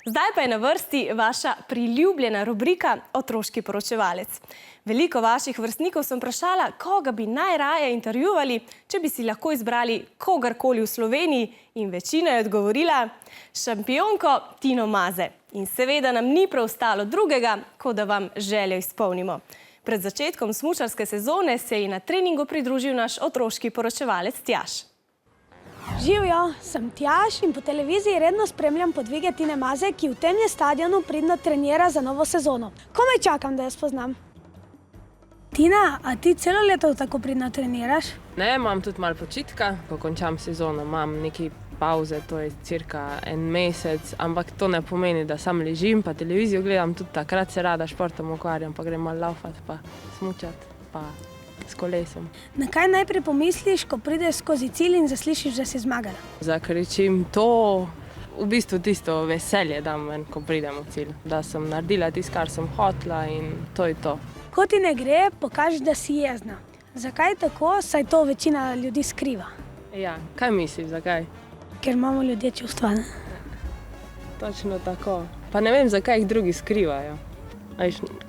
Zdaj pa je na vrsti vaša priljubljena rubrika Otroški poročevalec. Veliko vaših vrstnikov sem vprašala, koga bi najraje intervjuvali, če bi si lahko izbrali kogarkoli v Sloveniji, in večina je odgovorila šampionko Tino Maze. In seveda nam ni preostalo drugega, kot da vam željo izpolnimo. Pred začetkom smučarske sezone se je na treningu pridružil naš otroški poročevalec Tjaž. Živjo, sem Tjaž in po televiziji redno spremljam podvige Tine Maze, ki v tem stadionu pridno trenira za novo sezono. Komaj čakam, da jo spoznam. Tina, a ti celo leto tako pridno treniraš? Ne, imam tudi malo počitka, ko končam sezono, imam nekaj pauze, to je cirka en mesec, ampak to ne pomeni, da sam ležim, pa televizijo gledam, tudi takrat se rada športom ukvarjam, pa grem malo laufat, pa smučat, pa s kolesom. Na kaj najprej pomisliš, ko prideš skozi cilj in zaslišiš, da si zmagala? Zakričim to, v bistvu tisto veselje dam ven, ko pridem v cilj, da sem naredila tisto, kar sem hotela, in to je to. Ko ti ne gre, pokaži, da si jezna. Zakaj tako, saj to večina ljudi skriva? Ja, kaj misliš, zakaj? Ker imamo ljudje čustva, ne? Točno tako. Pa ne vem, zakaj jih drugi skrivajo.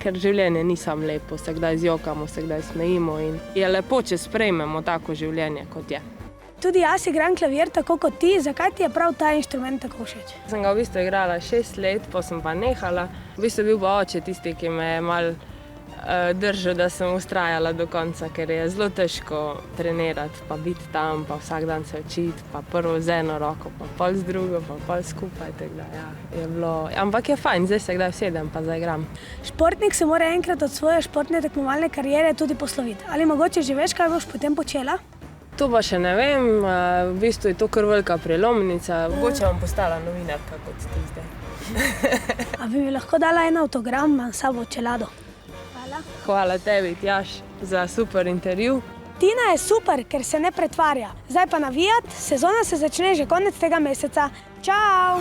Ker življenje ni samo lepo, se kdaj zjokamo, se kdaj smejimo in je lepo, če sprejmemo tako življenje, kot je. Tudi jaz igram klavir tako kot ti, zakaj ti je prav ta inštrument tako všeč? Sem ga v bistvu igrala 6 let, pa sem pa nehala. V bistvu je bil pa oče tisti, ki me je malo držal, da sem vztrajala do konca, ker je zelo težko trenirati, pa biti tam, pa vsak dan se učiti, pa prvo z eno roko, pa pol z drugo, pa pol skupaj. Tako, ja, je bilo... Ampak je fajn, zdaj se kdaj usedem, pa zaigram. Športnik se mora enkrat od svoje športne tekmovalne kariere tudi posloviti. Ali mogoče že veš, kaj boš potem počela? To pa še ne vem, v bistvu je to kar velika prelomnica. Mogoče bom postala novinarka, kot ti zdaj. A bi mi lahko dala en avtogram s sabo čelado? Hvala tebi, Tjaž, za super intervju. Tina je super, ker se ne pretvarja. Zdaj pa navijat, sezona se začne že konec tega meseca. Čau!